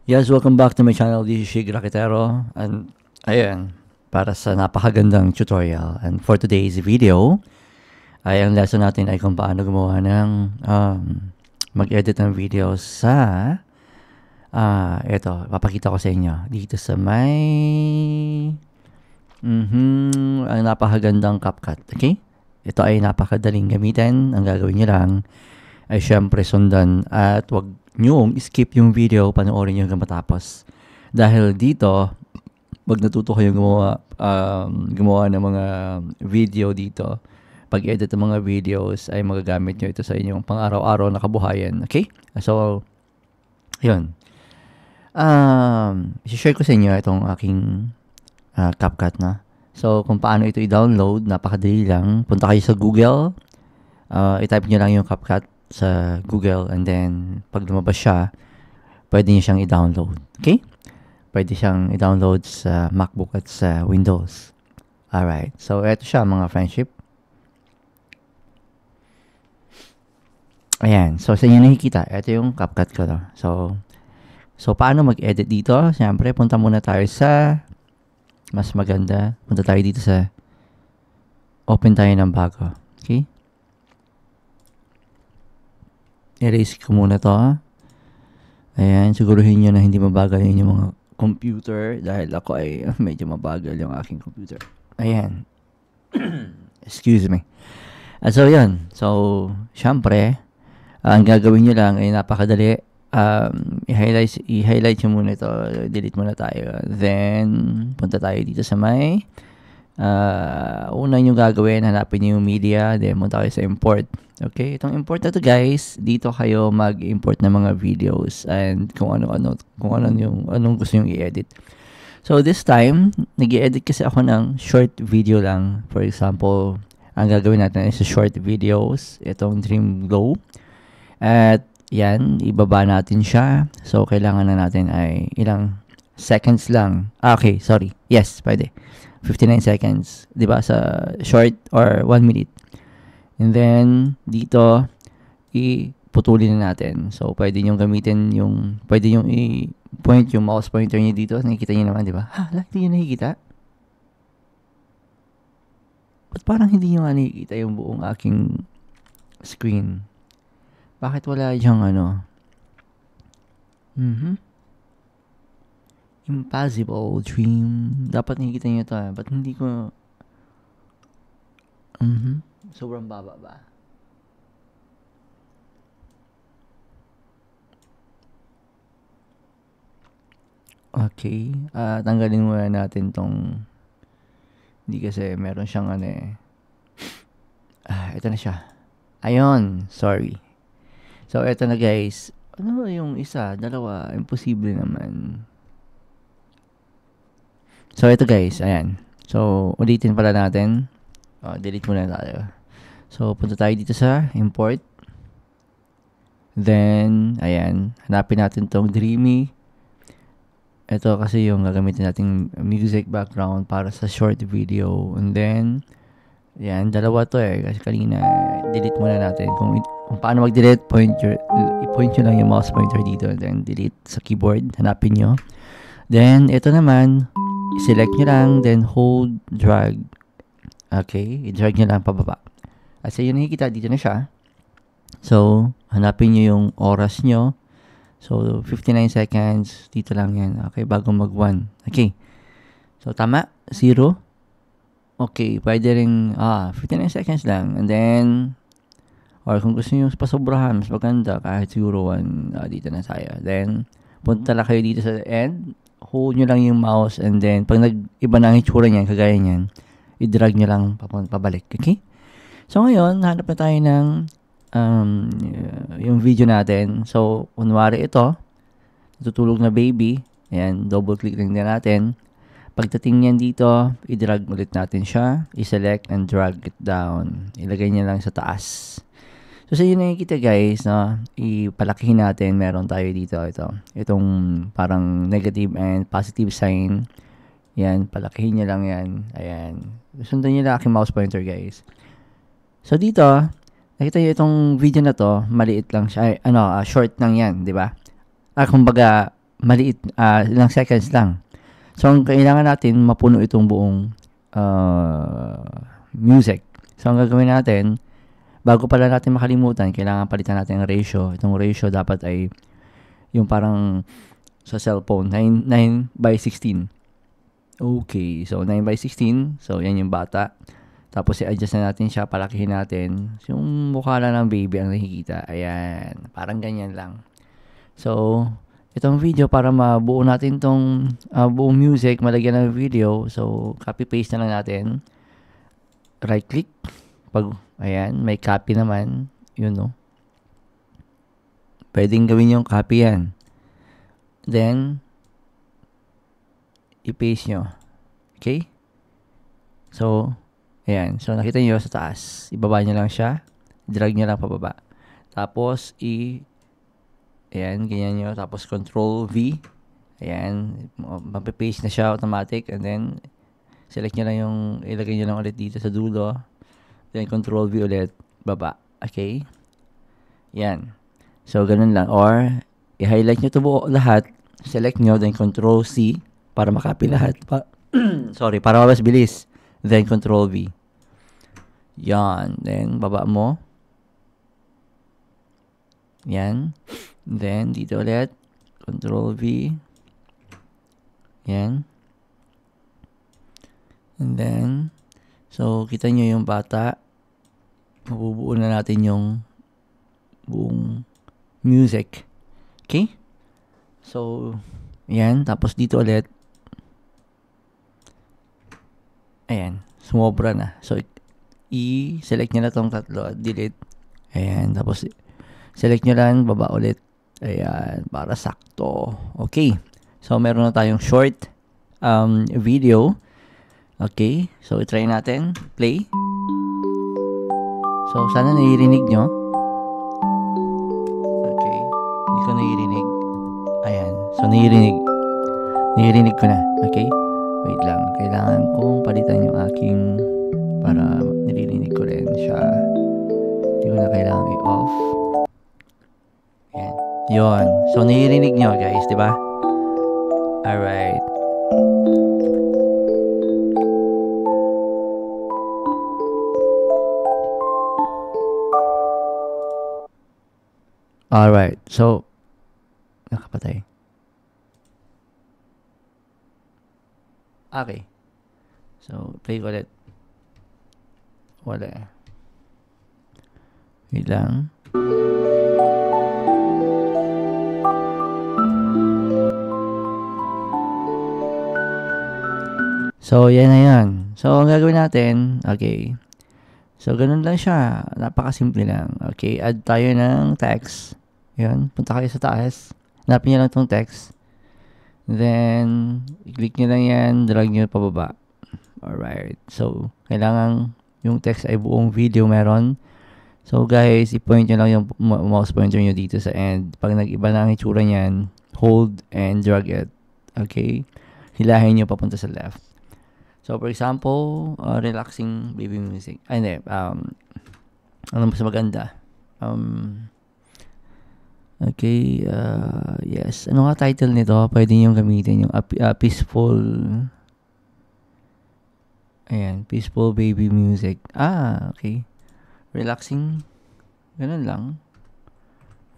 Yes, welcome back to my channel. This is Shig Rakitero. And ayan, para sa napakagandang tutorial. And for today's video, ay ang lesson natin ay kung paano gumawa ng mag-edit ng video sa ito, papakita ko sa inyo dito sa may ang napakagandang CapCut. Okay? Ito ay napakadaling gamitin. Ang gagawin nyo lang ay syempre sundan at wag nyo skip yung video, panoorin nyo hanggang matapos. Dahil dito, pag natuto kayo gumawa ng mga video dito, pag-edit ng mga videos, ay magagamit nyo ito sa inyong pang-araw-araw na kabuhayan. Okay? So, yun. I-share ko sa inyo itong aking CapCut na. So, kung paano ito i-download, napakadali lang. Punta kayo sa Google, i-type nyo lang yung CapCut sa Google, and then pag lumabas siya, pwede nyo siyang i-download. Okay? Pwede siyang i-download sa MacBook at sa Windows. Alright. So, eto siya mga friendship. Ayan. So, sa inyo nakikita, eto yung CapCut ko. No? So, paano mag-edit dito? Siyempre, punta muna tayo sa mas maganda. Punta tayo dito sa open tayo ng bago. Okay? Erase ko muna to. Ayan, siguruhin nyo na hindi mabagal yung mga computer dahil ako ay medyo mabagal yung aking computer. Ayan. Excuse me. So, yan. So, syempre, ang gagawin nyo lang ay napakadali. I-highlight nyo muna ito. Delete muna tayo. Then, punta tayo dito sa may una nyo gagawin, hanapin nyo yung media, then punta kayo sa import. Okay, itong import na to guys, dito kayo mag-import ng mga videos and kung anong gusto nyo i-edit. So this time, nag-i-edit kasi ako ng short video lang. For example, ang gagawin natin ay sa short videos, itong Dream Glow. At yan, ibaba natin siya. So kailangan na natin ay ilang seconds lang. Okay, sorry. Yes, pwede. 59 seconds, 'di ba, sa short or 1 minute. And then dito iputulin na natin. So pwede niyo gamitin pwede niyo i-point yung mouse pointer niyo dito. Nakikita niyo naman, 'di ba? Hindi niyo nakikita? Ba't parang hindi niyo nakikita yung buong aking screen? Bakit wala yung Impossible Dream. Dapat nakikita niyo ito. Ba't hindi ko... Sobrang baba ba? Okay. Tanggalin muna natin tong... Hindi kasi meron siyang ito na siya. Ayun. Sorry. So, ito na guys. Ano yung isa? Dalawa. Imposible naman. So, ito guys, ayan. So, ulitin pala natin. Delete muna tayo. So, punta tayo dito sa import. Then, ayan. Hanapin natin tong Dreamy. Ito kasi yung gagamitin nating music background para sa short video. And then, ayan, dalawa to kasi kanina, delete muna natin. Kung paano mag-delete, i-point nyo lang yung mouse pointer dito. Then, delete sa keyboard. Hanapin nyo. Then, ito naman, i-select nyo lang, then hold, drag. Okay, i-drag nyo lang pababa. At sa yun nakikita, dito na siya. So, hanapin nyo yung oras nyo. So, 59 seconds, dito lang yan. Okay, bago mag-1. Okay. So, tama, 0. Okay, pwede rin, 59 seconds lang. And then, or kung gusto nyo pasobrahan, mas maganda, kahit siguro 1, dito na tayo. Then, punta lang kayo dito sa end. Hold nyo lang yung mouse, and then pag nag-iba na ang itsura niyan, kagaya niyan, i-drag nyo lang pabalik. Okay? So ngayon, hanap na tayo ng yung video natin. So, kunwari ito, natutulog na baby. Ayan, double click lang din natin. Pagdating niyan dito, i-drag ulit natin siya. I-select and drag it down. Ilagay niya lang sa taas. So, sa inyo nakikita guys, ipalakihin natin, meron tayo dito, itong parang negative and positive sign. Yan, palakihin nyo lang yan. Ayan. Sundan nyo lang aking mouse pointer guys. So, dito, nakita nyo itong video na to, maliit lang siya, short lang yan, di ba? Kumbaga, maliit, ilang seconds lang. So, ang kailangan natin, mapuno itong buong music. So, ang gagawin natin, bago pala natin makalimutan, kailangan palitan natin ang ratio. Itong ratio dapat ay yung parang sa cellphone, 9:16. Okay, so 9:16. So, yan yung bata. Tapos, i-adjust na natin siya, palakihin natin. Yung mukha lang ng baby ang nakikita. Ayan, parang ganyan lang. So, itong video para mabuo natin tong buong music, malagyan ng video. So, copy-paste na lang natin. Right-click. Ayan, may copy naman. Yun, no? Pwedeng gawin yung copy yan. Then, i-paste nyo. Okay? So, ayan. So, nakita nyo sa taas. Ibaba nyo lang siya. Drag nyo lang pababa. Tapos, ayan, ganyan nyo. Tapos, Control V. Ayan. Mapipaste na siya automatic. And then, select nyo lang yung, ilagay nyo lang ulit dito sa dulo. Then, Control V ulit. Baba. Okay? Yan. So, ganun lang. Or, i-highlight nyo ito buo lahat. Select nyo, then Control C para makapy lahat. Sorry, para mas bilis. Then, Control V. Yan. Then, baba mo. Yan. Then, dito ulit. Control V. Yan. And then, so, kita nyo yung bata. Mabubuo na natin yung buong music. Okay? So, yan. Tapos dito ulit. Ayan. Sumobra na. So, i-select nyo na itong tatlo. Delete. Ayan. Tapos, select nyo lang. Baba ulit. Ayan. Para sakto. Okay. So, meron na tayong short video. Okay. So, i-try natin. Play. So, sana naririnig nyo. Okay. Hindi ko naririnig. Ayan. So, naririnig. Naririnig ko na. Okay. Wait lang. Kailangan kong palitan yung aking para naririnig ko rin siya. Hindi ko na kailangan i-off. Ayan. Yun. So, naririnig nyo, guys. Diba? Alright. Alright. So, nakapatay. Okay. So, play ko ulit. Wala. Wait lang. So, yan na yan. So, ang gagawin natin, okay. So, ganun lang siya. Napakasimple lang. Okay, add tayo ng text. Yan, punta kayo sa taas. Hanapin nyo lang itong text. Then, i-click nyo lang yan, drag nyo pababa. Alright. So, kailangan yung text ay buong video meron. So, guys, i-point nyo lang yung mouse pointer nyo dito sa end. Pag nag-iba na ang itsura nyan, hold and drag it. Okay? Hilahin nyo papunta sa left. So, for example, relaxing baby music. Ay, hindi. Ano mas maganda? Okay, yes. Ano nga title nito? Pwede nyo gamitin yung peaceful. Ayan, peaceful baby music. Okay. Relaxing. Ganun lang.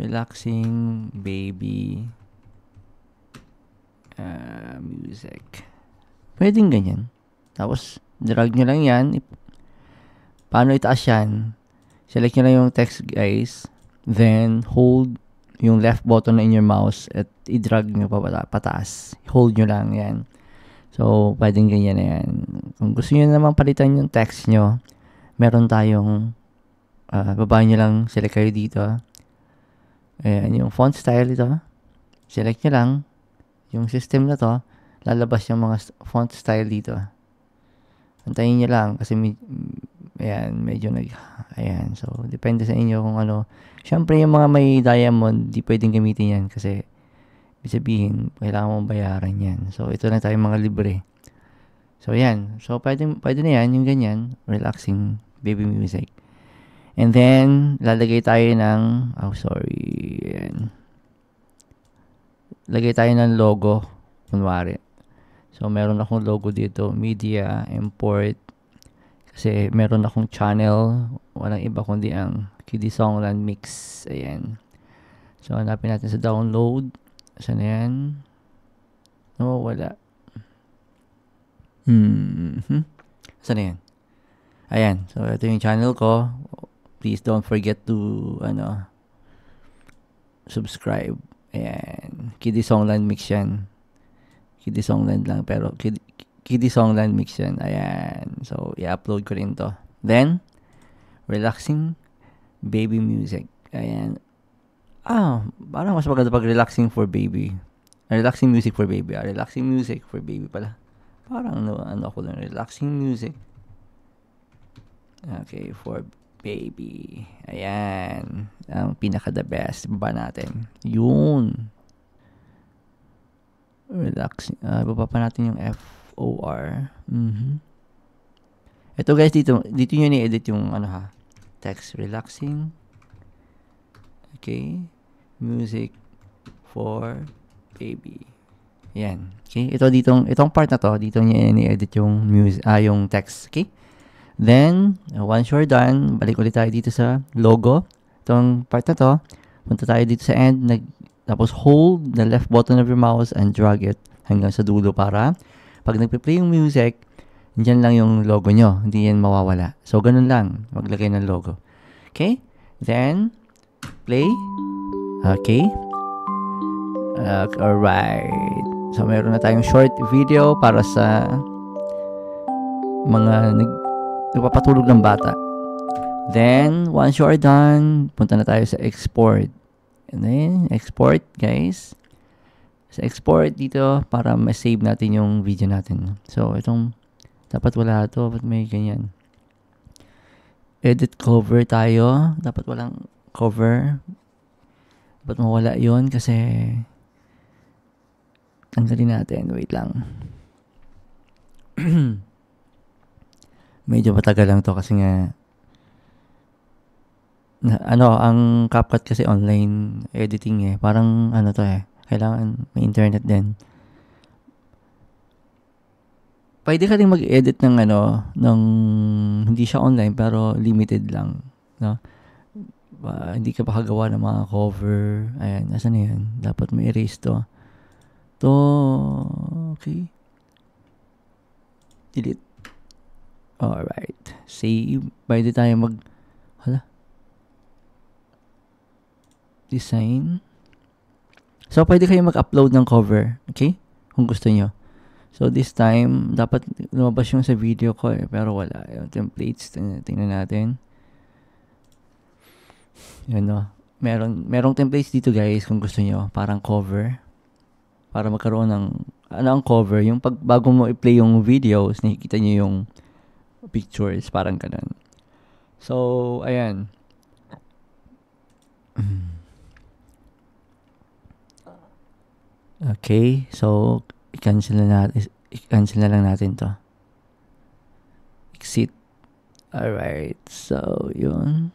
Relaxing baby music. Pwedeng ganyan. Tapos, drag nyo lang yan. Paano itaas yan? Select nyo lang yung text, guys. Then, hold yung left button in your mouse at i-drag nyo pataas. Hold nyo lang yan. So, pwedeng ganyan na yan. Kung gusto nyo naman palitan yung text nyo, meron tayong baba nyo lang, select kayo dito. Ayan, yung font style ito. Select nyo lang. Yung system na to, lalabas yung mga font style dito. Antayin nyo lang kasi ayan, medyo ayan. So, depende sa inyo kung ano. Siyempre, yung mga may diamond, di pwedeng gamitin yan kasi ibig sabihin, kailangan mong bayaran yan. So, ito na tayo mga libre. So, yan. So, pwede na yan, yung ganyan. Relaxing baby music. And then, lalagay tayo ng, ayan. lagay tayo ng logo, kunwari. So, meron akong logo dito, media, import, kasi meron akong channel, walang iba kundi ang KD Songland Mix. Ayan. So, hanapin natin sa download. Saan na yan? Oh, wala. Saan na yan? Ayan. So, ito yung channel ko. Please don't forget to, subscribe. Ayan. KD Songland Mix yan. KD Songland lang, pero KD Songland Mix yan. Ayan. So, i-upload ko rin to. Then, relaxing baby music. Ayan. Parang mas maganda pag relaxing for baby. Relaxing music for baby. Relaxing music for baby pala. Parang ano ako lang. Relaxing music. Okay, for baby. Ayan. Ang pinaka-the best. Baba natin. Yun. Relaxing. Baba pa natin yung FOR. Ito guys, dito nyo ni-edit yung text. Relaxing. Okay. Music for baby. Yan. Okay. Itong part na to, dito nyo ni-edit yung yung text. Okay. Then, once you're done, balik ulit tayo dito sa logo. Itong part na to, punta tayo dito sa end, tapos hold the left button of your mouse and drag it hanggang sa dulo para pag nagpe-play yung music, dyan lang yung logo nyo. Hindi yan mawawala. So, ganun lang. Maglagay ng logo. Okay? Then, play. Okay? Alright. So, meron na tayong short video para sa mga nagpapatulog ng bata. Then, once you are done, punta na tayo sa export. And then, export, guys. Sa export dito, para ma-save natin yung video natin. So, dapat wala ito. Dapat may ganyan. Edit cover tayo. Dapat walang cover. Dapat mawala yun kasi tanggalin natin. Wait lang. Medyo matagal lang to kasi nga ang CapCut kasi online editing parang kailangan may internet din. Pwede ka rin mag-edit ng hindi siya online pero limited lang, no? Hindi ka pa kagawa ng mga cover. Ayan, nasa na yan? Dapat may erase to. Okay. Delete. Alright. Save. Pwede tayo design. So, pwede kayo mag-upload ng cover. Okay? Kung gusto nyo. So, this time, dapat lumabas yung sa video ko pero wala. Yung templates, tingnan natin. Yun, no? Merong templates dito, guys, kung gusto nyo. Parang cover. Para magkaroon ng, ang cover. Yung bago mo i-play yung videos, nakikita nyo yung pictures. Parang ganun. So, ayan. Okay. So, i-cancel na lang natin to. Exit. Alright. So, yun.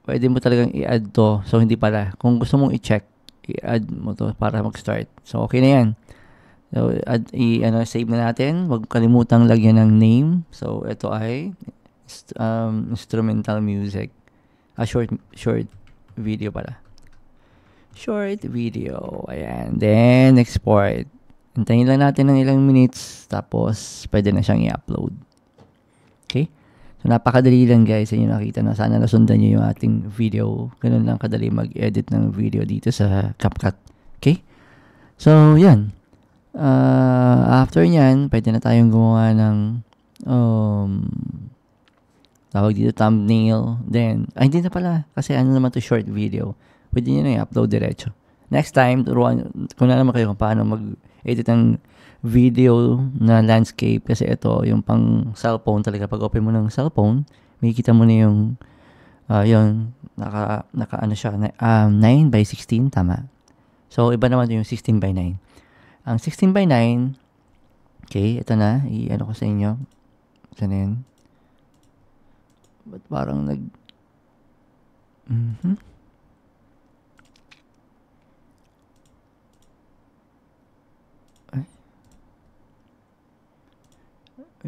Pwede mo talagang i-add to. So, hindi pala. Kung gusto mong i-check, i-add mo to para mag-start. So, okay na yan. So, save na natin. Huwag kalimutang lagyan ng name. So, ito ay instrumental music. Short video pala. Short video. Ayan. Then, export. Hintayin lang natin ng ilang minutes. Tapos, pwede na siyang i-upload. Okay? So, napakadali lang guys. Inyo nakita na. Sana nasundan nyo yung ating video. Ganun lang kadali mag-edit ng video dito sa CapCut. Okay? So, yan. After nyan, pwede na tayong gumawa ng tawag dito thumbnail. Then, hindi na pala. Kasi naman to short video. Pwede nyo na i-upload diretso. Next time, turuan kung na naman kayo kung paano mag-edit ng video na landscape kasi ito yung pang cellphone talaga. Pag open mo ng cellphone, makikita mo na yung yun, naka siya 9:16 tama. So iba naman yung 16:9. Ang 16:9, okay, ito na, i-ano ko sa inyo. Ito na yun. Ba't parang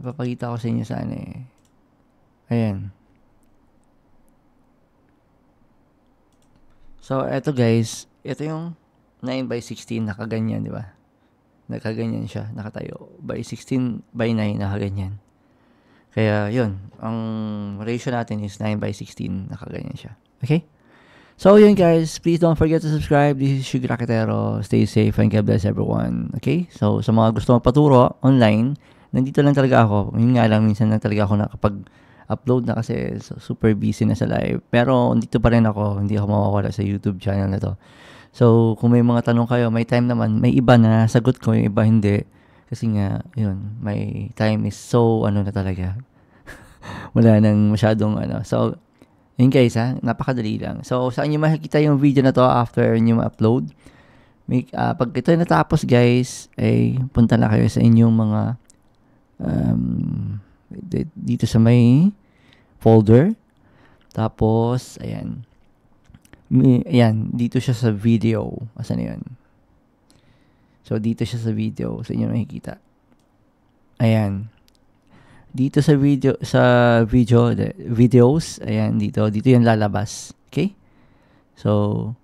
Ipapakita ko sa inyo saan eh. Ayan. So, eto guys. Ito yung 9x16 nakaganyan, di ba? Nakaganyan siya. Nakatayo. By 16 by 9 nakaganyan. Kaya, yun. Ang ratio natin is 9x16 nakaganyan siya. Okay? So, yun guys. Please don't forget to subscribe. This is Sugar Raketero. Stay safe and God bless everyone. Okay? So, sa mga gusto magpaturo online, nandito lang talaga ako. Yun nga lang, minsan lang talaga ako nakapag-upload na kasi super busy na sa live. Pero, dito pa rin ako. Hindi ako mawawala sa YouTube channel na to. So, kung may mga tanong kayo, may time naman. May iba na sagot ko, yung iba hindi. Kasi nga, yun, my time is so, na talaga. Wala nang masyadong, So, yun guys, napakadali lang. So, saan nyo makikita yung video na to after nyo ma-upload? Pag ito natapos, guys, ay punta na kayo sa inyong mga, dito sa may folder. Tapos, ayan. Ayan, dito siya sa video. Asan na yun? So, dito siya sa video. Sa inyo makikita. Ayan. Dito sa videos, ayan, dito yung lalabas. Okay? So,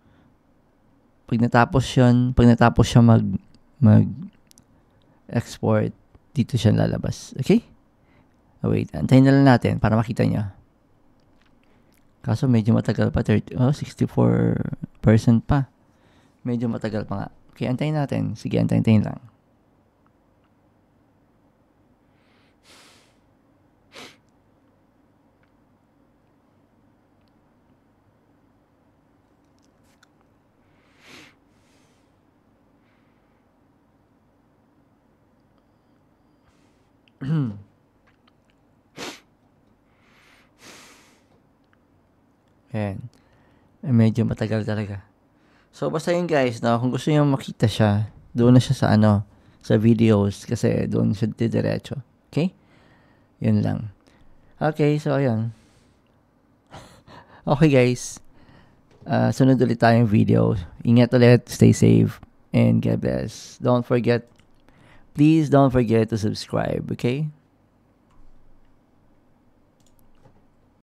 pag natapos siya mag-export, dito siya lalabas. Okay? Wait, antayin na lang natin para makita niya. Kaso medyo matagal pa, 64% pa. Medyo matagal pa nga. Okay, antayin natin. Sige, antayin lang. Ayan. Medyo matagal talaga. So, basta yun guys, kung gusto nyo makita siya, doon na siya sa videos kasi doon siya diretso. Okay? Yun lang. Okay, so ayan. Okay guys. Sunod ulit tayong video. Ingat ulit, stay safe, and God bless. Please don't forget to subscribe, okay?